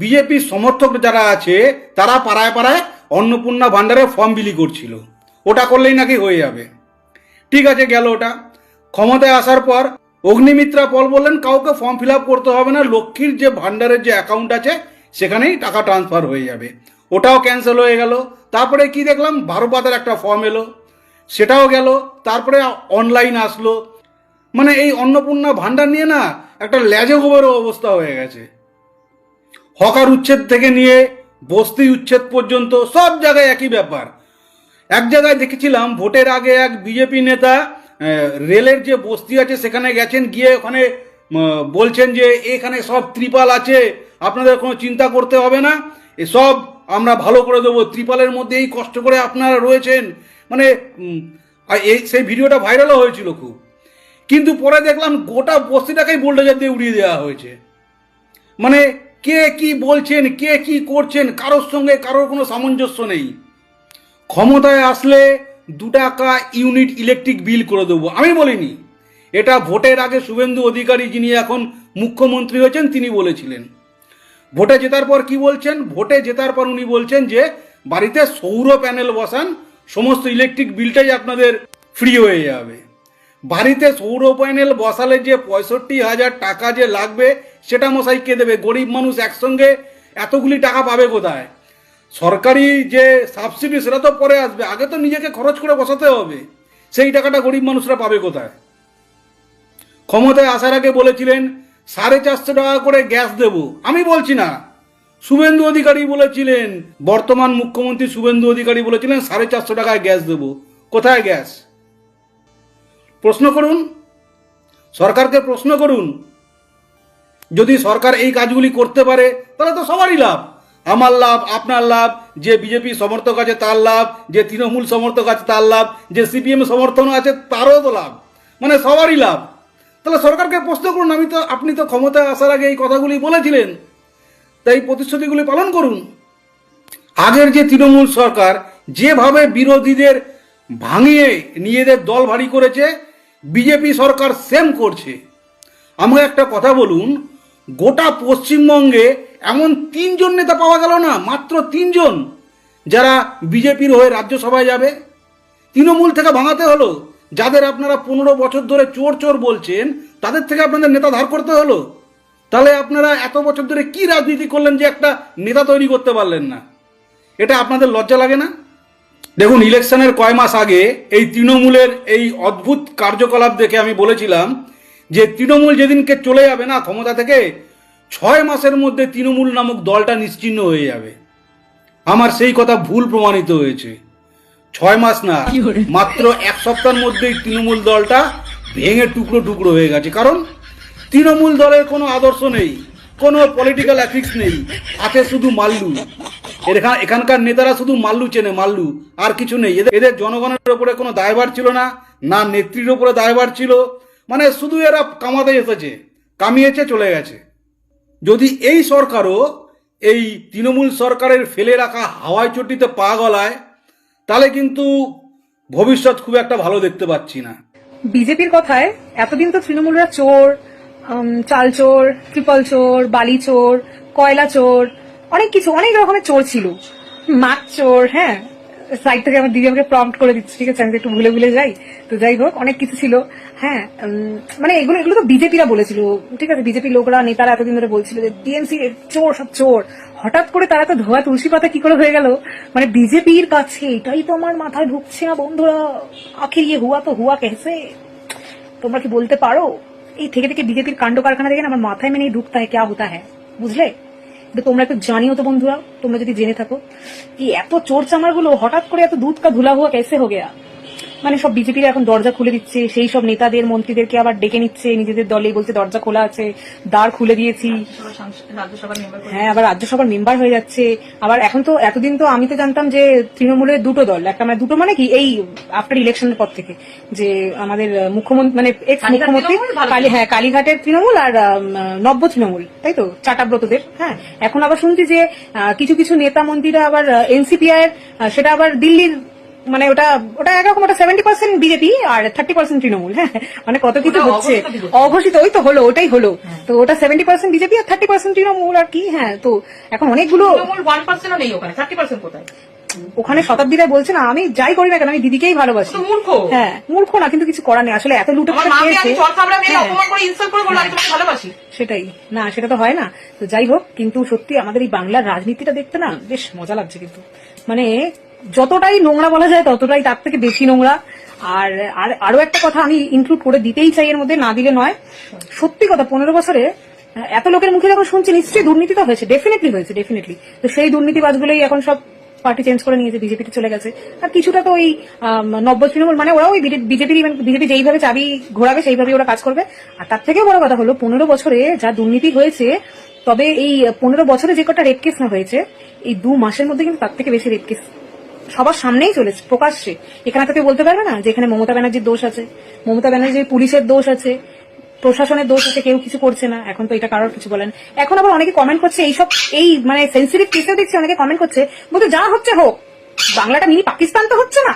বিজেপির সমর্থক যারা আছে তারা পাড়ায় পাড়ায় অন্নপূর্ণা ভাণ্ডারে ফর্ম বিলি করছিল, ওটা করলেই নাকি হয়ে যাবে। ঠিক আছে, গেল ওটা। ক্ষমতায় আসার পর অগ্নিমিত্রা পল বললেন কাউকে ফর্ম ফিল আপ করতে হবে না, লক্ষ্মীর যে ভাণ্ডারের যে অ্যাকাউন্ট আছে সেখানেই টাকা ট্রান্সফার হয়ে যাবে, ওটাও ক্যান্সেল হয়ে গেল। তারপরে কি দেখলাম, 12 পাতার একটা ফর্ম এলো, সেটাও গেল। তারপরে অনলাইন আসলো। মানে এই অন্নপূর্ণা ভাণ্ডার নিয়ে না একটা ল্যাজে গোবরের অবস্থা হয়ে গেছে। হকার উচ্ছেদ থেকে নিয়ে বস্তি উচ্ছেদ পর্যন্ত সব জায়গায় একই ব্যাপার। এক জায়গায় দেখেছিলাম ভোটের আগে এক বিজেপি নেতা রেলের যে বস্তি আছে সেখানে গেছেন, গিয়ে ওখানে বলছেন যে এখানে সব ত্রিপাল আছে, আপনাদের কোনো চিন্তা করতে হবে না, এসব আমরা ভালো করে দেবো, ত্রিপালের মধ্যেই কষ্ট করে আপনারা রয়েছেন। মানে সেই ভিডিওটা ভাইরালও হয়েছিল খুব, কিন্তু পরে দেখলাম গোটা বস্তিটাকেই বোল্ডোজার দিয়ে উড়িয়ে দেওয়া হয়েছে। মানে কে কি বলছেন, কে কি করছেন, কারোর সঙ্গে কারোর কোনো সামঞ্জস্য নেই। ক্ষমতায় আসলে 2 টাকা ইউনিট ইলেকট্রিক বিল করে দেবো, আমি বলিনি, এটা ভোটের আগে শুভেন্দু অধিকারী যিনি এখন মুখ্যমন্ত্রী হয়েছেন তিনি বলেছিলেন। ভোটে জেতার পর কি বলছেন? ভোটে জেতার পর উনি বলছেন যে বাড়িতে সৌর প্যানেল বসান, সমস্ত ইলেকট্রিক বিলটাই আপনাদের ফ্রি হয়ে যাবে। বাড়িতে সৌর প্যানেল বসালে যে 65,000 টাকা যে লাগবে সেটা মশাই কে দেবে? গরিব মানুষ একসঙ্গে এতগুলি টাকা পাবে কোথায়? সরকারি যে সাবসিডি সেটা তো পরে আসবে, আগে তো নিজেকে খরচ করে বসাতে হবে, সেই টাকাটা গরিব মানুষরা পাবে কোথায়? ক্ষমতায় আসার আগে বলেছিলেন 450 টাকা করে গ্যাস দেব, আমি বলছি না, শুভেন্দু অধিকারী বলেছিলেন, বর্তমান মুখ্যমন্ত্রী শুভেন্দু অধিকারী বলেছিলেন 450 টাকায় গ্যাস দেব। কোথায় গ্যাস? প্রশ্ন করুন, সরকারকে প্রশ্ন করুন। যদি সরকার এই কাজগুলি করতে পারে তাহলে তো সবারই লাভ, আমার লাভ, আপনার লাভ, যে বিজেপি সমর্থক আছে তার লাভ, যে তৃণমূল সমর্থক আছে তার লাভ, যে সিপিএম সমর্থন আছে তারও তো লাভ, মানে সবারই লাভ। তাহলে সরকারকে প্রশ্ন করুন, আপনি তো ক্ষমতায় আসার আগে এই কথাগুলি বলেছিলেন, তাই প্রতিশ্রুতিগুলি পালন করুন। আগের যে তৃণমূল সরকার যেভাবে বিরোধীদের ভাঙিয়ে নিজেদের দল ভারী করেছে, বিজেপি সরকার সেম করছে। আমাকে একটা কথা বলুন, গোটা পশ্চিমবঙ্গে এমন 3 জন নেতা পাওয়া গেল না, মাত্র 3 জন, যারা বিজেপির হয়ে রাজ্যসভায় যাবে। তৃণমূল থেকে ভাঙাতে হলো। যাদের আপনারা 15 বছর ধরে চোর চোর বলছেন, তাদের থেকে আপনাদের নেতা ধার করতে হলো। তাহলে আপনারা এত বছর ধরে কি রাজনীতি করলেন যে একটা নেতা তৈরি করতে পারলেন না? এটা আপনাদের লজ্জা লাগে না? দেখুন, ইলেকশনের কয় মাস আগে এই তৃণমূলের এই অদ্ভুত কার্যকলাপ দেখে আমি বলেছিলাম যে তৃণমূল যেদিনকে চলে যাবে না ক্ষমতা থেকে, 6 মাসের মধ্যে তৃণমূল নামক দলটা নিশ্চিহ্ন হয়ে যাবে। আমার সেই কথা ভুল প্রমাণিত হয়েছে। 6 মাস না, মাত্র 1 সপ্তাহের মধ্যেই তৃণমূল দলটা ভেঙে টুকরো টুকরো হয়ে গেছে। কারণ তৃণমূল দলের কোনো আদর্শ নেই, কোনো পলিটিক্যাল এথিক্স নেই, আছে শুধু মাল্লু। এখানকার নেতারা শুধু মাল্লু চেনে, মাল্লু, আর কিছু নেই। এদের জনগণের উপরে কোনো দায়ভার ছিল না, না নেত্রীর উপরে দায়ভার ছিল, মানে শুধু এরা কামাতে এসেছে, কামিয়েছে, চলে গেছে। যদি এই সরকারও এই তৃণমূল সরকারের ফেলে রাখা হাওয়াই চটিতে পা গলায়, তাহলে কিন্তু ভবিষ্যৎ খুব একটা ভালো দেখতে পাচ্ছি না। বিজেপির কথায় এতদিন তো তৃণমূলরা চোর, চাল চোর, ট্রিপল চোর, বালি চোর, কয়লা চোর, অনেক কিছু, অনেক রকমের চোর ছিল, মাছ চোর। হ্যাঁ, সাইড থেকে আমার দিদি আমাকে প্রম্পট করে দিচ্ছে, ঠিক আছে, আমি একটু ভুলে ভুলে যাই, তো যাই হোক, অনেক কিছু ছিল। হ্যাঁ, মানে এগুলো তো বিজেপিরা বলেছিল, ঠিক আছে, বিজেপি লোকরা, নেতারা এতদিন ধরে বলছিল যে টিএমসি চোর, সব চোর। হঠাৎ করে তারা তো ধোয়া তুলসী পাতা কি করে হয়ে গেল, মানে বিজেপির কাছে। এটাই তো আমার মাথায় ঢুকছে না বন্ধুরা। আখির ইয়ে হুয়া তো হুয়া কেসে, তোমরা কি বলতে পারো? এই থেকে থেকে বিজেপির কাণ্ড কারখানা দেখে আমার মাথায় মেনে ঢুকতা হয় ক্যা হতা হ্যায়, বুঝলে? তোমরা একটু জানিও তো বন্ধুরা, তোমরা যদি জেনে থাকো, কি এত চোর চামার গুলো হঠাৎ করে এত দুধ কা ধুলা হুয়া কেসে হো গেয়া। মানে সব বিজেপিরা এখন দরজা খুলে দিচ্ছে, সেই সব নেতাদের মন্ত্রীদেরকে আবার ডেকে নিচ্ছে নিজেদের দলে, বলছে দরজা খোলা আছে, দ্বার খুলে দিয়েছি। হ্যাঁ, আবার রাজ্যসভার মেম্বার হয়ে যাচ্ছে। আবার এখন তো, এতদিন তো আমি তো জানতাম যে তৃণমূলের 2টো দল, একটা মানে 2টো মানে কি, এই আফটার ইলেকশনের পর থেকে, যে আমাদের মুখ্যমন্ত্রী মানে এক্স মুখ্যমন্ত্রী কালীঘাটের তৃণমূল আর নব্য তৃণমূল, তাই তো, চাটাব্রতদের। হ্যাঁ, এখন আবার শুনছি যে কিছু কিছু নেতা মন্ত্রীরা আবার এনসিপিআই এর, সেটা আবার দিল্লির, মানে ওটা একরকম, ওটা 70% বিজেপি আর 30% তৃণমূল। হ্যাঁ, মানে কত কিছু হচ্ছে অঘোষিত, ওই তো হলো, ওটাই হলো। তো ওটা 70% বিজেপি আর 30% তৃণমূল আর কি। হ্যাঁ, তো এখন অনেকগুলো 1% নেই ওখানে, 30% কোথায়? ওখানে শতাব্দীরা বলছে না, আমি যাই করি না কেন আমি দিদিকেই ভালোবাসি। হ্যাঁ, মূর্খ না, কিন্তু কিছু করার নেই। আসলে এত লুটে সেটাই না, সেটা তো হয় না। তো যাই হোক, কিন্তু সত্যি আমাদের এই বাংলার রাজনীতিটা দেখতে না বেশ মজা লাগছে। কিন্তু মানে যতটাই নোংরা বলা যায় ততটাই তার থেকে বেশি নোংরা। আর আরো একটা কথা আমি ইনক্লুড করে দিতেই চাই এর মধ্যে, না দিলে নয়। সত্যি কথা, 15 বছরে এত লোকের মুখে যখন শুনছি, নিশ্চয়ই দুর্নীতি তো হয়েছে, ডেফিনেটলি হয়েছে, ডেফিনেটলি। তো সেই দুর্নীতিবাজগুলোই এখন সব পার্টি চেঞ্জ করে নিয়েছে, বিজেপিতে চলে গেছে। আর কিছুটা তো ওই নব্য তৃণমূল, মানে ওরা ওই বিজেপি যেইভাবে চাবি ঘোরাবে সেইভাবে ওরা কাজ করবে। আর তার থেকেও বড় কথা হলো, 15 বছরে যা দুর্নীতি হয়েছে, তবে এই 15 বছরে যে কটা রেপ কেস না হয়েছে, এই 2 মাসের মধ্যে কিন্তু তার থেকে বেশি রেপ কেস সবার সামনেই চলেছে, প্রকাশ্যে। এখানে তো কেউ বলতে পারবে না যে এখানে মমতা ব্যানার্জির দোষ আছে, মমতা ব্যানার্জির পুলিশের দোষ আছে, প্রশাসনের দোষ আছে, কেউ কিছু করছে না। এখন তো এটা কারোর কিছু বলেন। এখন আবার অনেকে কমেন্ট করছে, এইসব এই মানে সেন্সিটিভ কেসেও দেখছি অনেকে কমেন্ট করছে, বলতে যা হচ্ছে হোক, বাংলাটা মিনি পাকিস্তান তো হচ্ছে না।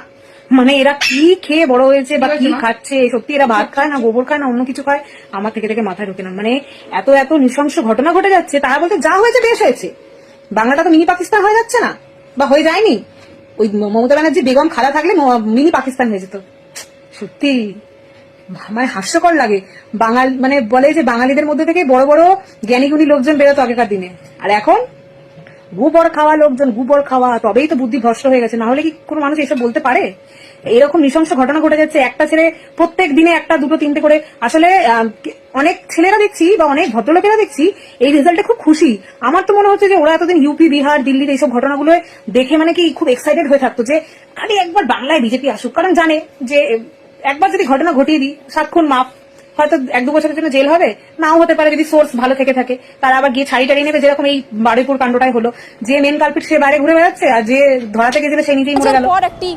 মানে এরা কি খেয়ে বড় হয়েছে বা কি খাচ্ছে, সত্যি এরা ভাত খায় না, গোবর খায় না, অন্য কিছু খায়, আমার থেকে থেকে মাথায় ঢোকে না। মানে এত এত নৃশংস ঘটনা ঘটে যাচ্ছে, তারা বলতে যা হয়েছে বেশ হয়েছে, বাংলাটা তো মিনি পাকিস্তান হয়ে যাচ্ছে না, বা হয়ে যায়নি। ওই মমতা ব্যানার্জি বেগম খালা থাকলে মিনি পাকিস্তান হয়ে যেত। সত্যি মানে হাস্যকর লাগে। মানে বলে যে বাঙালিদের মধ্যে থেকে বড় বড় জ্ঞানীগুণী লোকজন বেরোতো আগেকার দিনে, আর এখন গুবর খাওয়া লোকজন, গুবর খাওয়া, তবেই তো বুদ্ধি ভ্রষ্ট হয়ে গেছে। না হলে কি কোনো মানুষ এসব বলতে পারে? এরকম নৃশংস ঘটনা ঘটে যাচ্ছে, একটা ছেলে প্রত্যেক দিনে একটা দুটো তিনটে করে। আসলে অনেক ছেলেরা দেখছি বা অনেক ভদ্রলোকেরা দেখছি এই রেজাল্টে খুব খুশি। আমার তো মনে হচ্ছে যে ওরা এতদিন ইউপি, বিহার, দিল্লির এইসব ঘটনাগুলো দেখে মানে কি খুব এক্সাইটেড হয়ে থাকতো যে আরে একবার বাংলায় বিজেপি আসুক, কারণ জানে যে একবার যদি ঘটনা ঘটিয়ে দিই 7 খুন মাফ, হয়তো 1-2 বছরের জন্য জেল হবে, নাও হতে পারে যদি সোর্স ভালো থেকে থাকে। তারা আবার গিয়ে ছাড়ি টাড়ি নেবে, যেরকম এই বারুইপুর কাণ্ডটাই হলো, যে মেন কালপিট সে বাইরে ঘুরে বেড়াচ্ছে আর যে ধরাতে গেছিল সে নিজেই মরে গেল। পর একটি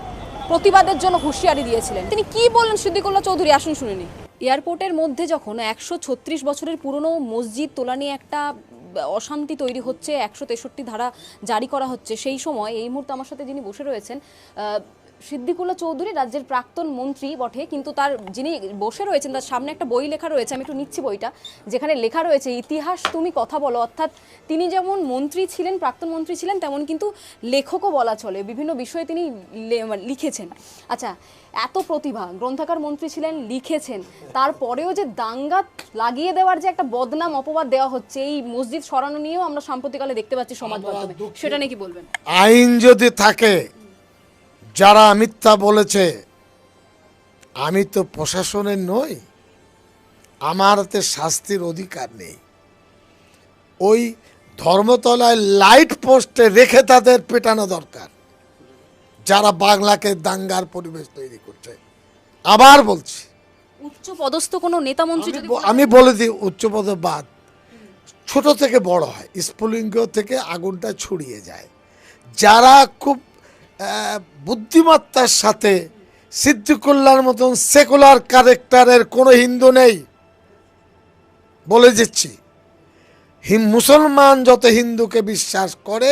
প্রতিবাদের জন্য হুঁশিয়ারি দিয়েছিলেন, তিনি কি বললেন সিদ্দিকুল্লাহ চৌধুরী, আসুন শুনে নিই। এয়ারপোর্টের মধ্যে যখন 136 বছরের পুরনো মসজিদ তোলা নিয়ে একটা অশান্তি তৈরি হচ্ছে, 163 ধারা জারি করা হচ্ছে, সেই সময় এই মুহূর্তে আমার সাথে যিনি বসে রয়েছেন সিদ্দিকুল্লাহ চৌধুরী, রাজ্যের প্রাক্তন মন্ত্রী বটে, কিন্তু তার যিনি বসে রয়েছেন তার সামনে একটা বই লেখা রয়েছে, আমি একটু নিচ্ছি বইটা, যেখানে লেখা রয়েছে ইতিহাস তুমি কথা বলো। অর্থাৎ তিনি যেমন মন্ত্রী ছিলেন, প্রাক্তন মন্ত্রী ছিলেন, তেমন কিন্তু লেখকও বলা চলে, বিভিন্ন বিষয়ে তিনি লিখেছেন। আচ্ছা, এত প্রতিভা, গ্রন্থাকার মন্ত্রী ছিলেন, লিখেছেন, তারপরেও যে দাঙ্গা লাগিয়ে দেওয়ার যে একটা বদনাম অপবাদ দেওয়া হচ্ছে, এই মসজিদ সরানো নিয়েও আমরা সাম্প্রতিককালে দেখতে পাচ্ছি সমাজ মাধ্যমে, সেটা নিয়ে কি বলবেন? আইন যদি থাকে, যারা মিথ্যা বলেছে, আমি তো প্রশাসনের নই, আমার হাতে শাস্তির অধিকার নেই। ওই ধর্মতলায় লাইট পোস্টে রেখে তাদের পেটানো দরকার, যারা বাংলাকে দাঙ্গার পরিবেশ তৈরি করছে। আবার বলছি, উচ্চ পদস্থ কোনো নেতা মন্ত্রী যদি আমি বলে দিই, উচ্চপদবাদ ছোট থেকে বড় হয়, স্ফুলিঙ্গ থেকে আগুনটা ছড়িয়ে যায়। যারা খুব বুদ্ধিমত্তার সাথে, সিদ্দিকুল্লাহর মতন সেকুলার ক্যারেক্টারের কোনো হিন্দু নেই, বলে দিচ্ছি। মুসলমান যত হিন্দুকে বিশ্বাস করে,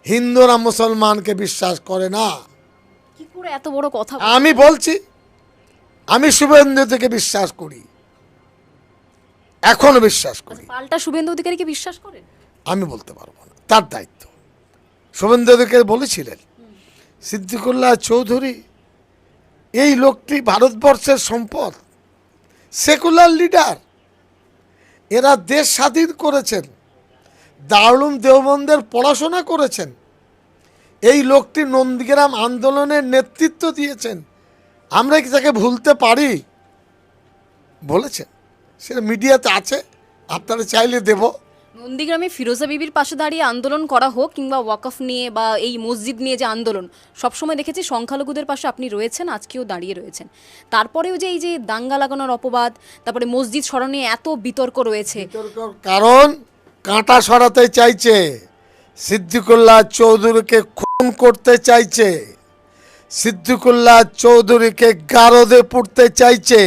হিন্দুরা মুসলমানকে বিশ্বাস করে না। কি করে এত বড় কথা? আমি বলছি, আমি শুভেন্দু থেকে বিশ্বাস করি, এখনো বিশ্বাস করি। পাল্টা শুভেন্দু অধিকারীকে বিশ্বাস করেন? আমি বলতে পারবো না, তার দায়িত্ব। শুভেন্দু অধিকারী বলেছিলেন সিদ্দিকুল্লাহ চৌধুরী এই লোকটি ভারতবর্ষের সম্পদ, সেকুলার লিডার, এরা দেশ স্বাধীন করেছেন, দারুল দেওবন্দের পড়াশোনা করেছেন, এই লোকটি নন্দীগ্রাম আন্দোলনের নেতৃত্ব দিয়েছেন। আমরা কি তাকে ভুলতে পারি? বলেছেন, সেটা মিডিয়াতে আছে, আপনারা চাইলে দেব। নন্দীগ্রামে ফিরোজা বিবির পাশে দাঁড়িয়ে আন্দোলন করা হোক কিংবা ওয়াকফ নিয়ে বা এই মসজিদ নিয়ে যে আন্দোলন, সবসময় দেখেছি সংখ্যালঘুদের পাশে আপনি রয়েছেন, আজকেও দাঁড়িয়ে রয়েছেন। তারপরেও যে এই যে দাঙ্গা লাগানোর অপবাদ, তারপরে মসজিদ সরানো নিয়ে এত বিতর্ক রয়েছে, কারণ কাঁটা সরাতে চাইছে, সিদ্দিকুল্লাহ চৌধুরীকে খুন করতে চাইছে, সিদ্দিকুল্লাহ চৌধুরীকে গারদে পুড়তে চাইছে,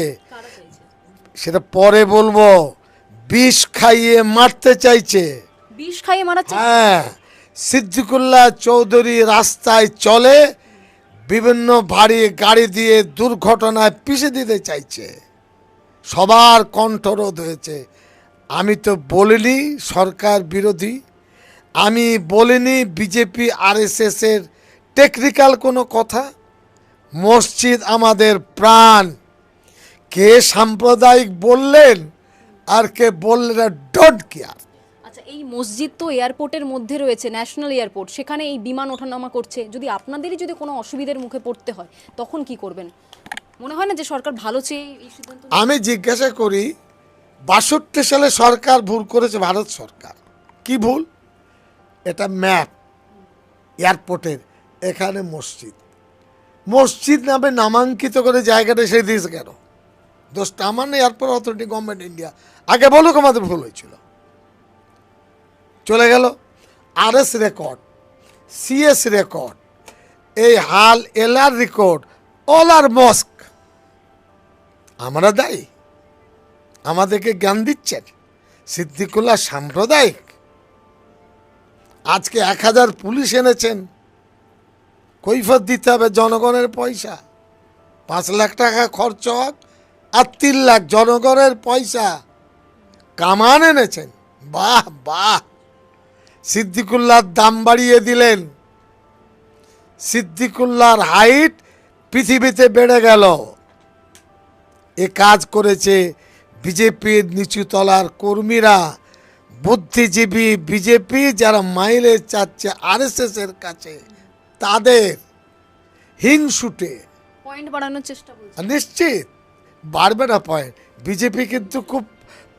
সেটা পরে বলবো। বিষ খাইয়ে মারতে চাইছে, বিষ খাইয়ে মারা। হ্যাঁ, সিদ্দিকুল্লাহ চৌধুরী রাস্তায় চলে, বিভিন্ন ভারী গাড়ি দিয়ে দুর্ঘটনায় পিষে দিতে চাইছে, সবার কণ্ঠরোধ হয়েছে। আমি তো বলিনি সরকার বিরোধী, আমি বলিনি বিজেপি আরএসএস এর টেকনিক্যাল কোনো কথা। মসজিদ আমাদের প্রাণ। কে সাম্প্রদায়িক বললেন আর কে বললেন, ডোন্ট কেয়ার। আচ্ছা, এই মসজিদ তো এয়ারপোর্টের মধ্যে রয়েছে, ন্যাশনাল এয়ারপোর্ট, সেখানে এই বিমান ওঠানামা করছে, যদি আপনাদেরই যদি কোনো অসুবিধার মুখে পড়তে হয় তখন কি করবেন? মনে হয় না যে সরকার ভালো চেয়ে এই সিদ্ধান্ত? আমি জিজ্ঞাসা করি, 62 সালে সরকার ভুল করেছে, ভারত সরকার। কি ভুল? এটা ম্যাপ এয়ারপোর্টের, এখানে মসজিদ, মসজিদ নামে নামাঙ্কিত করে জায়গাটা সে দিয়েছে কেন? দোষটা আমার না, এয়ারপোর্ট অথরিটি, গভর্নমেন্ট ইন্ডিয়া। আগে বলুক আমাদের ভুল হয়েছিল, চলে গেল। আরএস রেকর্ড, সিএস রেকর্ড, এই হাল এলআর রেকর্ড, অল আর মস্ক। আমরা দায়ী, আমাদেরকে জ্ঞান দিচ্ছেন সিদ্দিকুল্লাহ সাম্প্রদায়িক। আজকে 1000 পুলিশ এনেছেন, কৈফত দিতে হবে, জনগণের পয়সা। 5 লাখ টাকা খরচ হোক আর 3 লাখ জনগণের পয়সা, কামান এনেছেন। বাহ বাহ, সিদ্দিকুল্লাহর দাম বাড়িয়ে দিলেন, সিদ্দিকুল্লাহর হাইট পৃথিবীতে বেড়ে গেল। এ কাজ করেছে বিজেপির নিচুতলার কর্মীরা, বুদ্ধিজীবী বিজেপি, যারা মাইলে চাচ্ছে আরএসএস এর কাছে, তাদের হিংসুটে পয়েন্ট বাড়ানোর চেষ্টা বলছে। নিশ্চিত বাড়বে না পয়েন্ট। বিজেপি কিন্তু খুব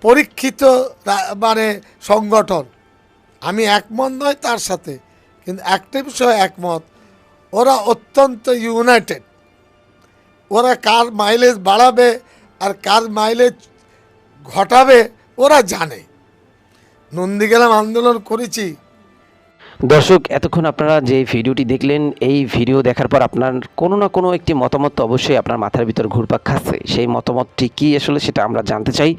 পরীক্ষিত মানে সংগঠন, আমি একমত নয় তার সাথে, কিন্তু একটা বিষয়ে একমত, ওরা অত্যন্ত ইউনাইটেড। ওরা কার মাইলেজ বাড়াবে আর কার মাইলেজ ঘটাবে ওরা জানে। নন্দীগ্রাম আন্দোলন করেছি। দর্শক, এতক্ষণ আপনারা যে ভিডিওটি দেখলেন, এই ভিডিও দেখার পর আপনার কোনো না কোনো একটি মতামত তো অবশ্যই আপনার মাথার ভিতর ঘুরপাক খাচ্ছে। সেই মতামতটি কী আসলে সেটা আমরা জানতে চাই।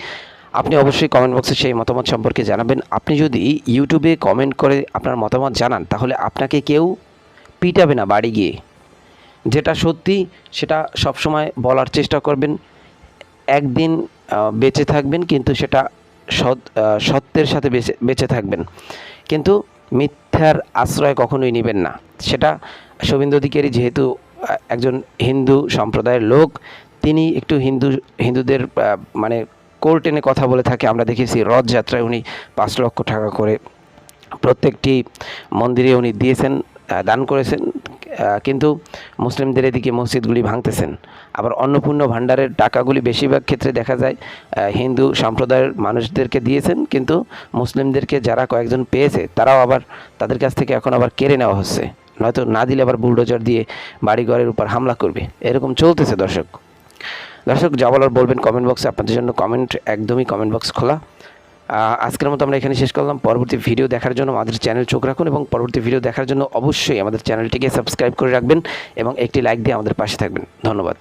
আপনি অবশ্যই কমেন্ট বক্সে সেই মতামত সম্পর্কে জানাবেন। আপনি যদি ইউটিউবে কমেন্ট করে আপনার মতামত জানান, তাহলে আপনাকে কেউ পিটাবে না বাড়ি গিয়ে। যেটা সত্যি সেটা সবসময় বলার চেষ্টা করবেন। একদিন বেঁচে থাকবেন, কিন্তু সেটা সত্যের সাথে বেঁচে থাকবেন, কিন্তু মিথ্যার আশ্রয় কখনোই নেবেন না। সেটা শুভেন্দু অধিকারী যেহেতু একজন হিন্দু সম্প্রদায়ের লোক, তিনি একটু হিন্দুদের মানে কোল টেনে কথা বলে থাকে। আমরা দেখেছি রথযাত্রায় উনি 5 লক্ষ টাকা করে প্রত্যেকটি মন্দিরে উনি দিয়েছেন, দান করেছেন, কিন্তু মুসলিমদের এদিকে মসজিদগুলি ভাঙতেছেন। আবার অন্নপূর্ণ ভাণ্ডারের টাকাগুলি বেশিরভাগ ক্ষেত্রে দেখা যায় হিন্দু সম্প্রদায়ের মানুষদেরকে দিয়েছেন, কিন্তু মুসলিমদেরকে যারা কয়েকজন পেয়েছে তারাও আবার তাদের কাছ থেকে এখন আবার কেড়ে নেওয়া হচ্ছে, নয়তো না দিলে আবার বুলডোজার দিয়ে বাড়িঘরের উপর হামলা করবে। এরকম চলতেছে। দর্শক যা বলার বলবেন কমেন্ট বক্সে। আপনাদের জন্য একদমই কমেন্ট বক্স খোলা। আজকের মতো আমরা এখানে শেষ করলাম। পরবর্তী ভিডিও দেখার জন্য আমাদের চ্যানেল চোখ রাখুন, এবং পরবর্তী ভিডিও দেখার জন্য অবশ্যই আমাদের চ্যানেলটিকে সাবস্ক্রাইব করে রাখবেন এবং একটি লাইক দিয়ে আমাদের পাশে থাকবেন। ধন্যবাদ।